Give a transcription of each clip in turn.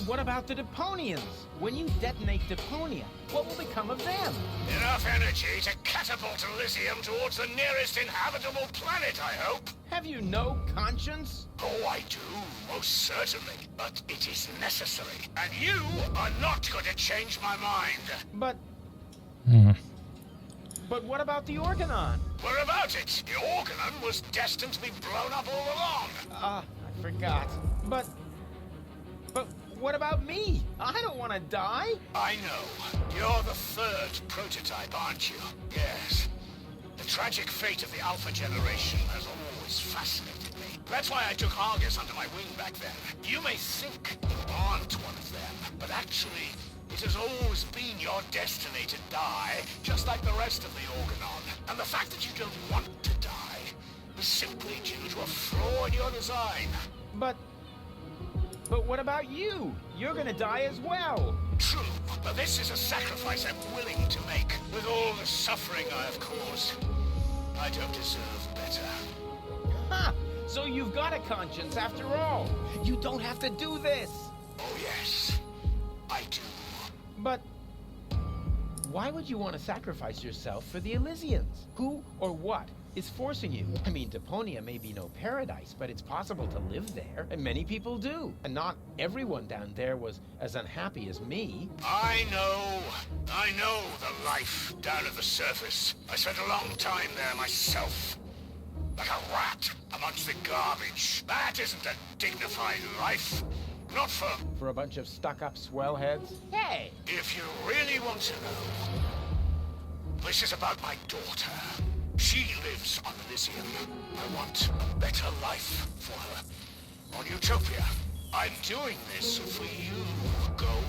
But what about the Deponians? When you detonate Deponia, what will become of them? Enough energy to catapult Elysium towards the nearest inhabitable planet, I hope. Have you no conscience? Oh, I do, most certainly. But it is necessary. And you are not going to change my mind. But what about the Organon? What about it? The Organon was destined to be blown up all along. I forgot. But what about me? I don't want to die. I know. You're the third prototype, aren't you? Yes. The tragic fate of the Alpha generation has always fascinated me. That's why I took Argus under my wing back then. You may think you aren't one of them, but actually, it has always been your destiny to die, just like the rest of the Organon. And the fact that you don't want to die is simply due to a flaw in your design. But what about you? You're gonna die as well. True, but this is a sacrifice I'm willing to make. With all the suffering I have caused, I don't deserve better. Ha! So you've got a conscience after all. You don't have to do this. Oh yes, I do. But why would you want to sacrifice yourself for the Elysians? Who or what is forcing you? I mean, Deponia may be no paradise, but it's possible to live there, and many people do. And not everyone down there was as unhappy as me. I know the life down at the surface. I spent a long time there myself. Like a rat amongst the garbage. That isn't a dignified life. Not for a bunch of stuck-up swellheads? Hey! If you really want to know, this is about my daughter. She lives on Elysium. I want a better life for her. On Utopia. I'm doing this for you, Goal.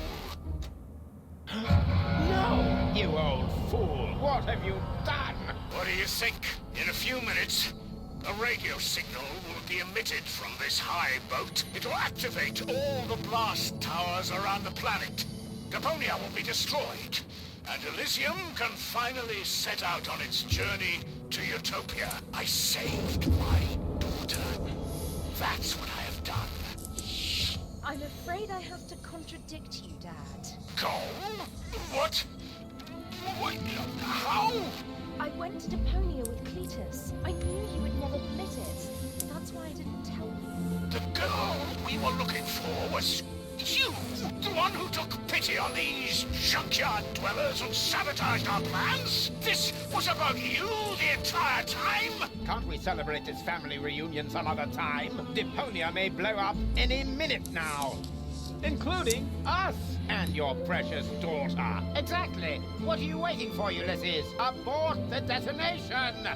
No! You old fool! What have you done? What do you think? In a few minutes, a radio signal will be emitted from this high boat. It will activate all the blast towers around the planet. Deponia will be destroyed, and Elysium can finally set out on its journey to Utopia. I saved my daughter. That's what I have done. I'm afraid I have to contradict you, Dad. Goal? What? What? How? I went to Deponia with Cletus. I knew you would never admit it. That's why I didn't tell you. The girl we were looking for was you, the one who took pity on these junkyard dwellers and sabotaged our plans? This was about you the entire time? Can't we celebrate this family reunion some other time? Deponia may blow up any minute now. Including us and your precious daughter. Exactly. What are you waiting for, Ulysses? Abort the detonation!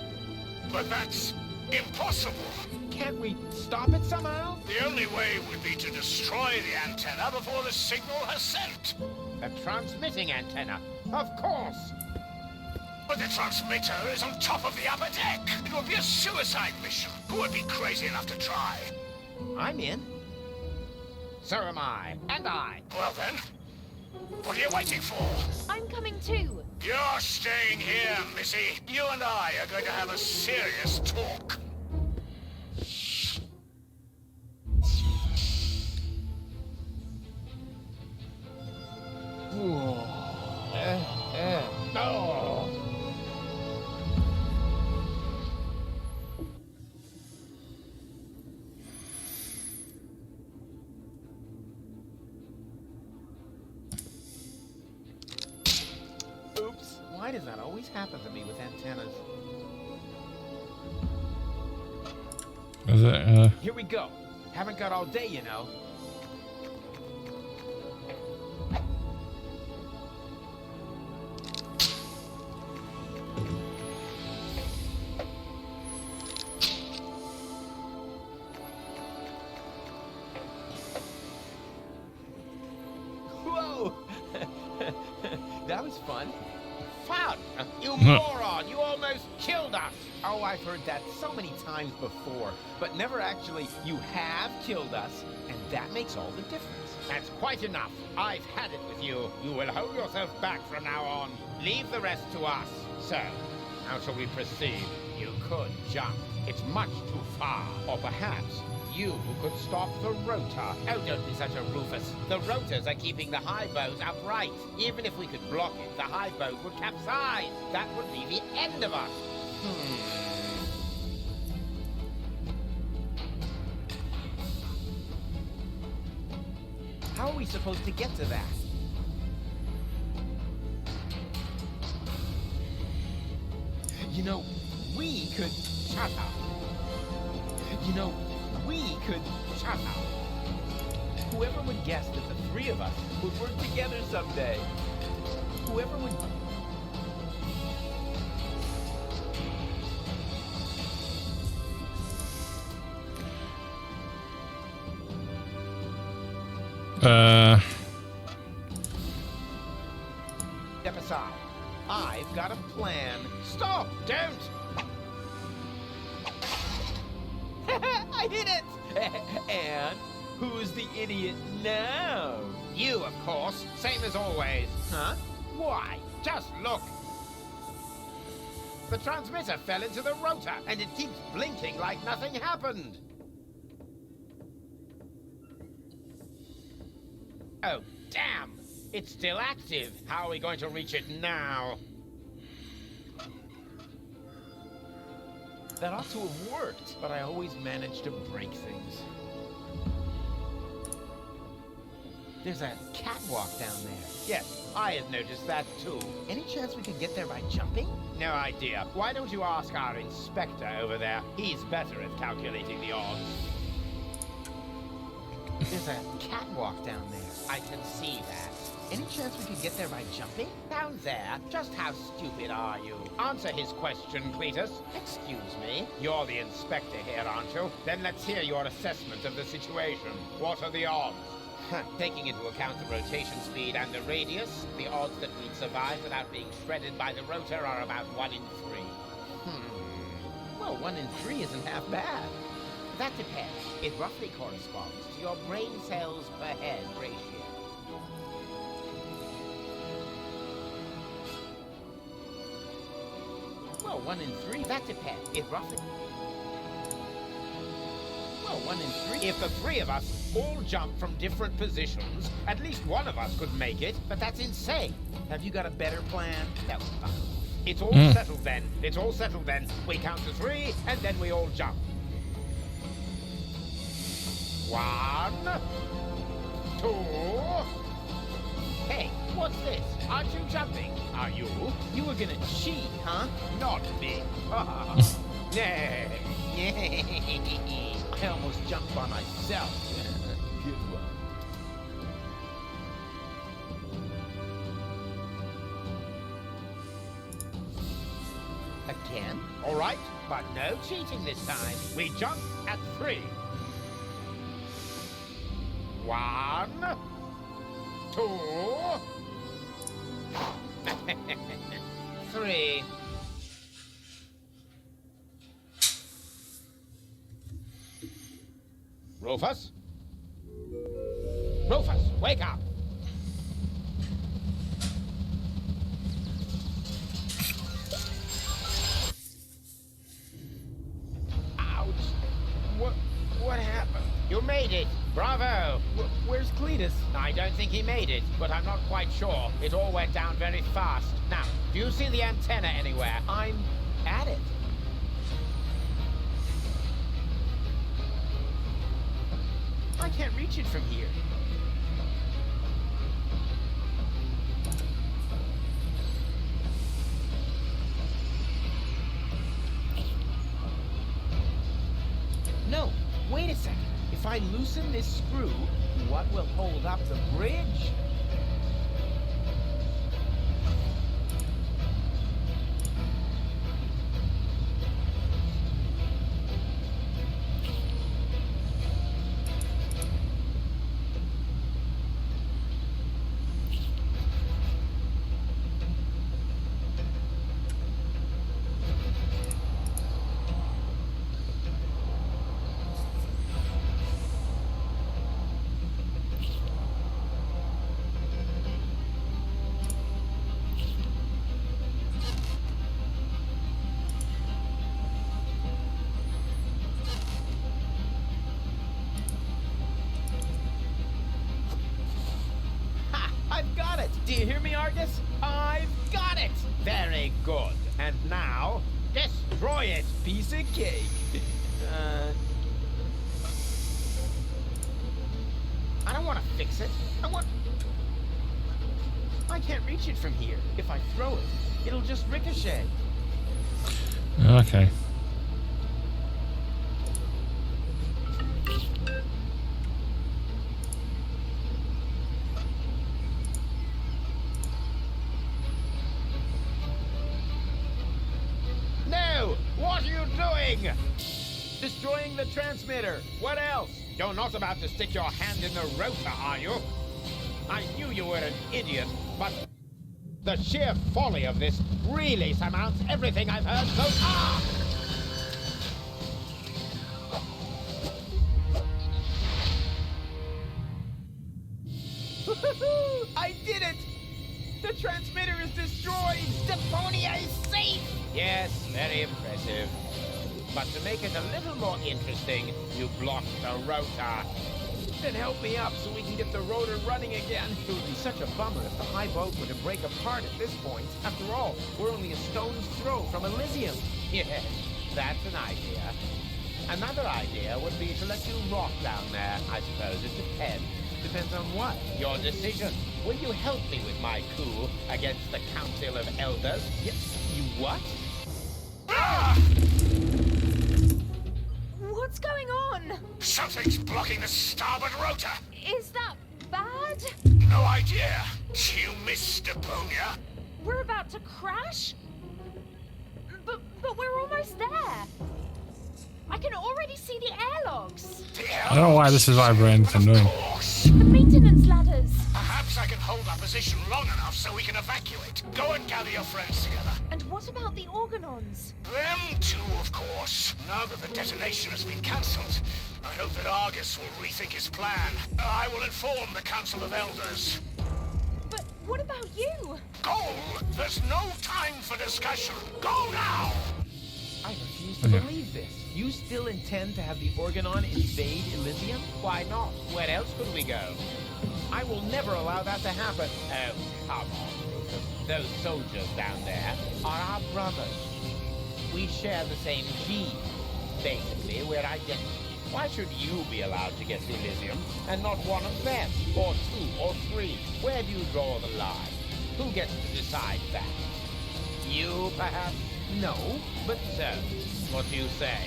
But that's impossible. Can't we stop it somehow? The only way would be to destroy the antenna before the signal has sent. A transmitting antenna, of course. But the transmitter is on top of the upper deck. It would be a suicide mission. Who would be crazy enough to try? I'm in. So am I. And I. Well then, what are you waiting for? I'm coming too. You're staying here, Missy. You and I are going to have a serious talk. No. Oops. Why does that always happen to me with antennas? Is it, Here we go. Haven't got all day, you know. Whoa! That was fun. Fun! You moron! You almost killed us! Oh, I've heard that so many times before, but never actually, you have killed us, and that makes all the difference. That's quite enough. I've had it with you. You will hold yourself back from now on. Leave the rest to us. So, how shall we proceed? You could jump. It's much too far. Or perhaps you could stop the rotor. Oh, don't be such a Rufus. The rotors are keeping the high boat upright. Even if we could block it, the high boat would capsize. That would be the end of us. How are we supposed to get to that? You know, we could... Shut up. You know, we could... Shut up. Whoever would guess that the three of us would work together someday? Whoever would... Step aside. I've got a plan. Stop! Don't! I hit it! And who's the idiot now? You, of course. Same as always. Huh? Why? Just look. The transmitter fell into the rotor, and it keeps blinking like nothing happened. Oh, damn! It's still active. How are we going to reach it now? That ought to have worked, but I always manage to break things. There's a catwalk down there. Yes, I had noticed that too. Any chance we could get there by jumping? No idea. Why don't you ask our inspector over there? He's better at calculating the odds. There's a catwalk down there. I can see that. Any chance we could get there by jumping? Down there? Just how stupid are you? Answer his question, Cletus. Excuse me? You're the inspector here, aren't you? Then let's hear your assessment of the situation. What are the odds? Taking into account the rotation speed and the radius, the odds that we'd survive without being shredded by the rotor are about 1 in 3. Well, 1 in 3 isn't half bad. That depends. It roughly corresponds to your brain cells per head ratio. Well, 1 in 3, that depends. It roughly... Well, 1 in 3. If the three of us all jump from different positions, at least one of us could make it, but that's insane. Have you got a better plan? No. It's all settled then. It's all settled then. We count to 3, and then we all jump. 1, 2... Hey, what's this? Aren't you jumping? Are you? You were gonna cheat, huh? Not me. I almost jumped by myself. Good one. Again? All right, but no cheating this time. We jump at 3. 1, 2, 3. Rufus? Rufus, wake up! Ouch! What happened? You made it! Bravo! Where's Cletus? I don't think he made it, but I'm not quite sure. It all went down very fast. Now, do you see the antenna anywhere? I'm at it. I can't reach it from here. No, wait a second. If I loosen this screw, what will hold up the bridge? Argus, I've got it! Very good. And now, destroy it, piece of cake. I don't want to fix it. I can't reach it from here. If I throw it, it'll just ricochet. Okay. No! What are you doing? Destroying the transmitter. What else? You're not about to stick your hand in the rotor, are you? I knew you were an idiot, but the sheer folly of this really surmounts everything I've heard so far! I did it! The transmitter is destroyed! Deponia is safe! Yes, very impressive. But to make it a little more interesting, you blocked the rotor. Then help me up so we can get the rotor running again. It would be such a bummer if the high boat were to break apart at this point. After all, we're only a stone's throw from Elysium. Yes, that's an idea. Another idea would be to let you rot down there. I suppose it depends. Depends on what? Your decision. Will you help me with my coup against the Council of Elders? Yes, you what? Ah! What's going on? Something's blocking the starboard rotor. Is that bad? No idea. You missed Deponia. We're about to crash? But we're almost there. I can already see the airlocks. I don't know why this is vibrating. It's annoying. The maintenance ladders. Perhaps I can hold our position long enough so we can evacuate. Go and gather your friends together. And what about the Organons? Them too, of course. Now that the detonation has been cancelled, I hope that Argus will rethink his plan. I will inform the Council of Elders. But what about you? Goal! There's no time for discussion. Go now! I refuse to believe this. You still intend to have the Organon invade Elysium? Why not? Where else could we go? I will never allow that to happen. Oh, come on, Rufus. Those soldiers down there are our brothers. We share the same gene. Basically, we're identical. Why should you be allowed to get to Elysium and not one of them? Or two, or three? Where do you draw the line? Who gets to decide that? You, perhaps? No, but so. What do you say?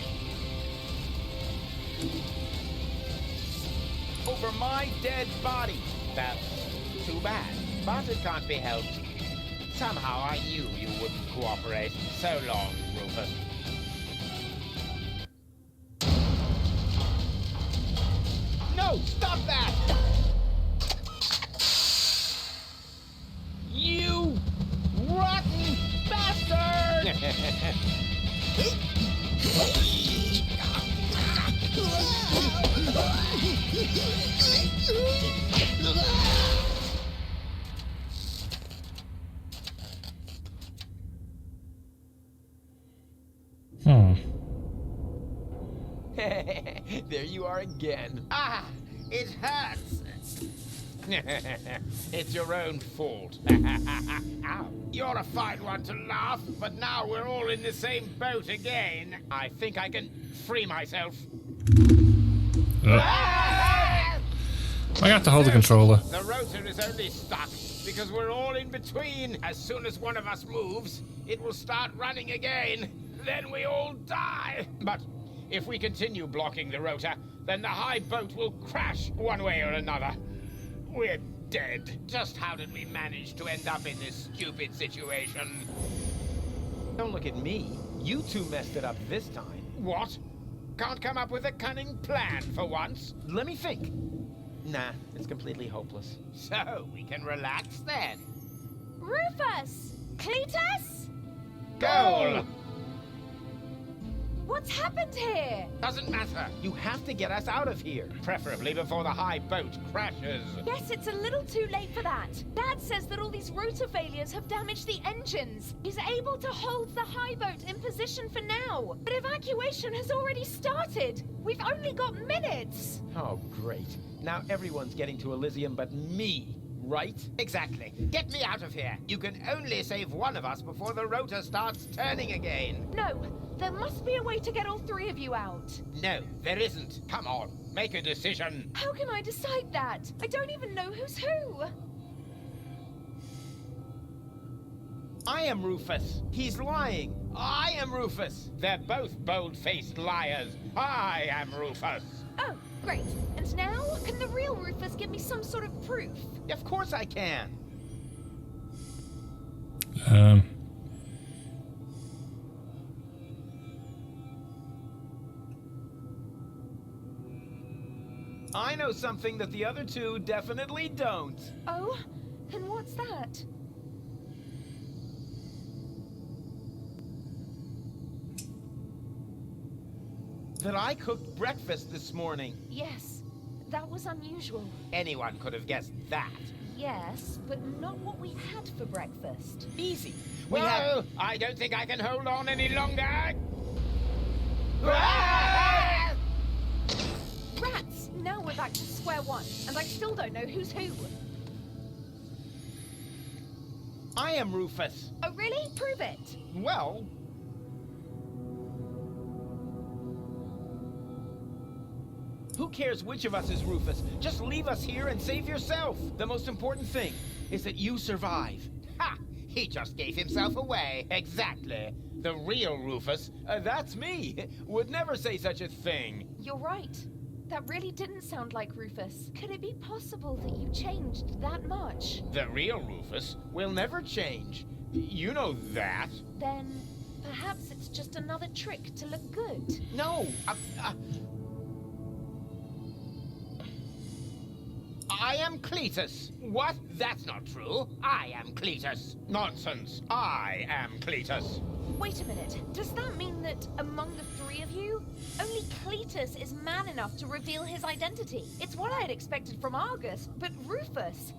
Over my dead body. That's too bad. But it can't be helped. Somehow I knew you wouldn't cooperate. So long, Rufus. No! Stop that! You rotten bastard! There you are again. Ah! It hurts! It's your own fault. Ow. You're a fine one to laugh, but now we're all in the same boat again. I think I can free myself. I have to hold the controller. The rotor is only stuck because we're all in between. As soon as one of us moves, it will start running again. Then we all die. But if we continue blocking the rotor, then the high boat will crash one way or another. We're dead. Just how did we manage to end up in this stupid situation? Don't look at me. You two messed it up this time. What? Can't come up with a cunning plan for once? Let me think. Nah, it's completely hopeless. So, we can relax then. Rufus! Cletus? Goal! What's happened here? Doesn't matter. You have to get us out of here. Preferably before the high boat crashes. Yes, it's a little too late for that. Dad says that all these rotor failures have damaged the engines. He's able to hold the high boat in position for now. But evacuation has already started. We've only got minutes. Oh, great. Now everyone's getting to Elysium but me. right? Exactly. Get me out of here. You can only save one of us before the rotor starts turning again. No, there must be a way to get all three of you out. No, there isn't. Come on, make a decision. How can I decide that? I don't even know who's who. I am Rufus. He's lying. I am Rufus. They're both bold-faced liars. I am Rufus. Oh, great. And now, can the real Rufus give me some sort of proof? Of course I can. I know something that the other two definitely don't. Oh? Then what's that? That I cooked breakfast this morning. Yes, that was unusual. Anyone could have guessed that. Yes, but not what we had for breakfast. Easy. I don't think I can hold on any longer. Rats! Now we're back to square one, and I still don't know who's who. I am Rufus. Oh, really? Prove it. Well... Who cares which of us is Rufus? Just leave us here and save yourself. The most important thing is that you survive. Ha! He just gave himself away. Exactly. The real Rufus, that's me, would never say such a thing. You're right. That really didn't sound like Rufus. Could it be possible that you changed that much? The real Rufus will never change. You know that. Then perhaps it's just another trick to look good. No, I am Cletus. What? That's not true. I am Cletus. Nonsense. I am Cletus. Wait a minute. Does that mean that among the three of you, only Cletus is man enough to reveal his identity? It's what I had expected from Argus, but Rufus,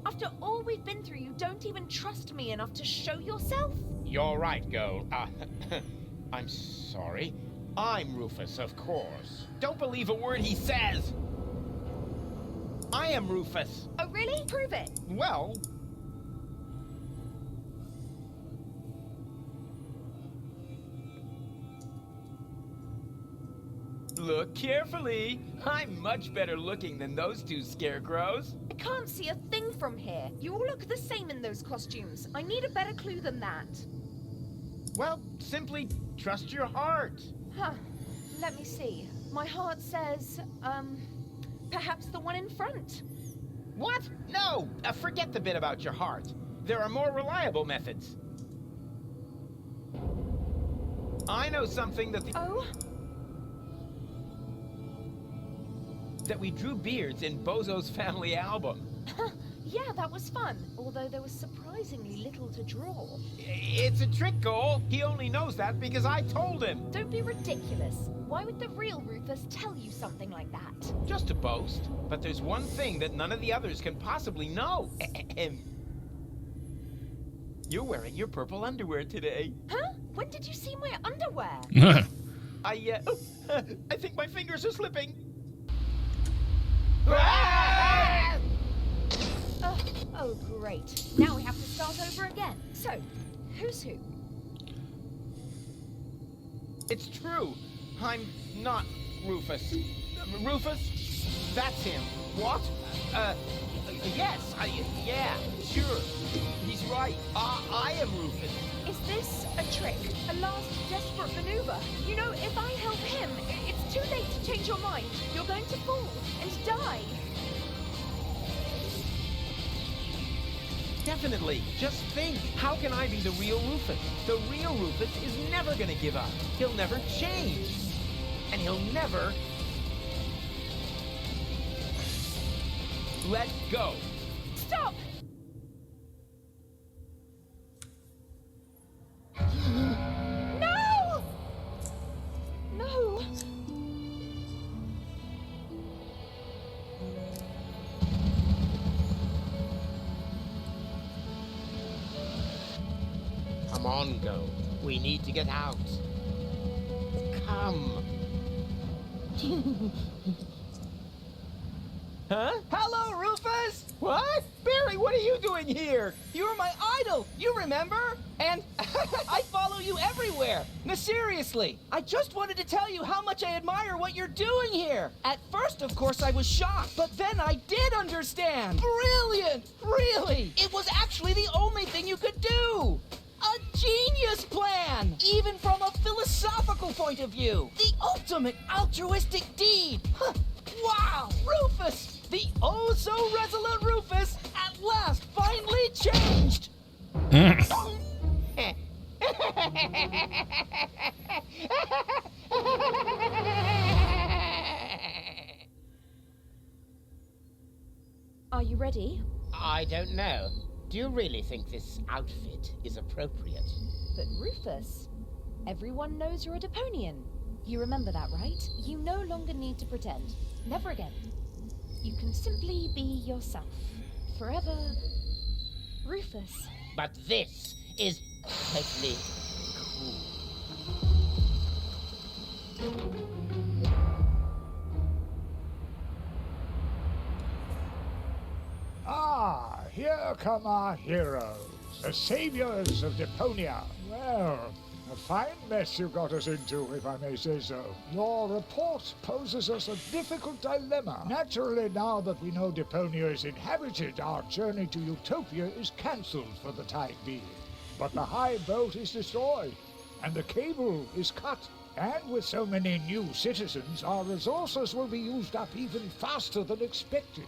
after all we've been through, you don't even trust me enough to show yourself? You're right, Goal. I'm sorry. I'm Rufus, of course. Don't believe a word he says. I am Rufus. Oh, really? Prove it. Well... Look carefully. I'm much better looking than those two scarecrows. I can't see a thing from here. You all look the same in those costumes. I need a better clue than that. Well, simply trust your heart. Huh. Let me see. My heart says, perhaps the one in front. What? No! Forget the bit about your heart. There are more reliable methods. I know something that that we drew beards in Bozo's family album. Yeah, that was fun. Although there was surprisingly little to draw. It's a trick, Goal. He only knows that because I told him. Don't be ridiculous. Why would the real Rufus tell you something like that? Just a boast. But there's one thing that none of the others can possibly know. You're wearing your purple underwear today. Huh? When did you see my underwear? I think my fingers are slipping. Oh, great. Now we have to start over again. So, who's who? It's true. I'm not Rufus. Rufus? That's him. What? Yes. Yeah, sure. He's right. I am Rufus. Is this a trick? A last desperate maneuver? You know, if I help him, it's too late to change your mind. You're going to fall and die. Definitely. Just think, how can I be the real Rufus? The real Rufus is never gonna give up. He'll never change. And he'll never... let go. Stop! No! No! Come on, Go. We need to get out. Come. Huh? Hello, Rufus! What? Barry, what are you doing here? You're my idol, you remember? And I follow you everywhere. No, seriously, I just wanted to tell you how much I admire what you're doing here. At first, of course, I was shocked, but then I did understand. Brilliant, really. It was actually the only thing you could do. A genius plan, even from a philosophical point of view. The ultimate altruistic deed. Huh. Wow, Rufus, the oh so resolute Rufus, at last finally changed. Are you ready? I don't know. Do you really think this outfit is appropriate? But Rufus, everyone knows you're a Deponian. You remember that, right? You no longer need to pretend. Never again. You can simply be yourself. Forever, Rufus. But this is totally cool. Ah, here come our heroes, the saviors of Deponia. Well, a fine mess you got us into, if I may say so. Your report poses us a difficult dilemma. Naturally, now that we know Deponia is inhabited, our journey to Utopia is cancelled for the time being. But the high boat is destroyed, and the cable is cut. And with so many new citizens, our resources will be used up even faster than expected.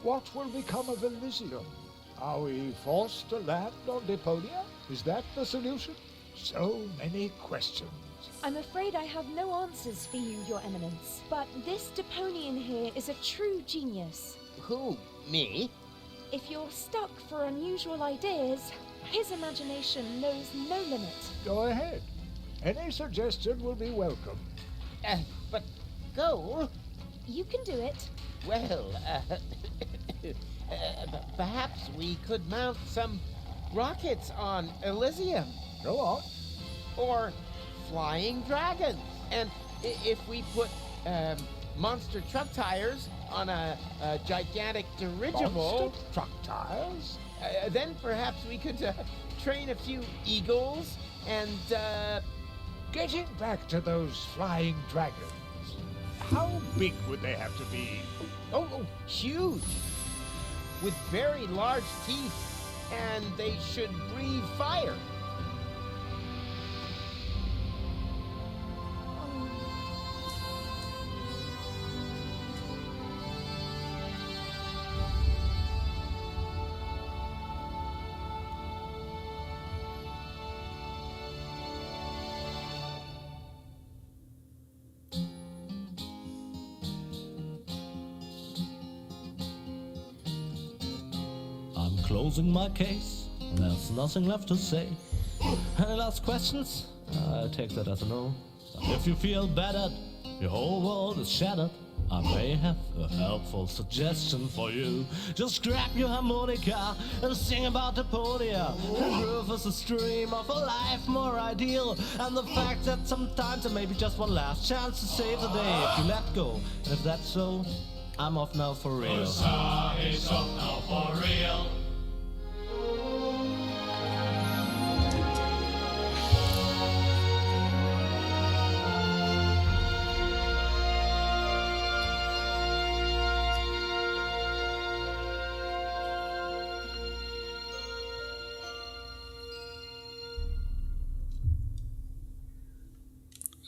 What will become of Elysium? Are we forced to land on Deponia? Is that the solution? So many questions. I'm afraid I have no answers for you, Your Eminence. But this Deponian here is a true genius. Who? Me? If you're stuck for unusual ideas, his imagination knows no limit. Go ahead. Any suggestion will be welcome. But Goal? You can do it. Well, perhaps we could mount some rockets on Elysium. Go on. Or flying dragons. And if we put monster truck tires on a gigantic dirigible... Monster truck tires? Then perhaps we could train a few eagles and... Getting back to those flying dragons, how big would they have to be? Oh, huge! With very large teeth, and they should breathe fire. Closing my case, there's nothing left to say. Any last questions? I take that as a no. And if you feel battered, your whole world is shattered, I may have a helpful suggestion for you. Just grab your harmonica and sing about Deponia, and Rufus' dream of a life more ideal, and the fact that sometimes there may be just one last chance to save the day if you let go. And if that's so, I'm off now for real. Ursa is off now for real.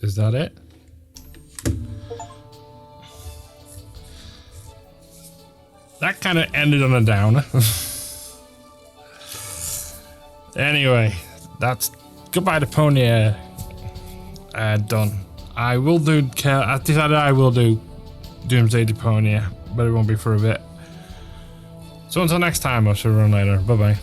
Is that it? That kind of ended on a downer. Anyway, that's goodbye Deponia. Done. I will do. I decided I will do Doomsday Deponia, but it won't be for a bit. So until next time, I'll see you around later. Bye bye.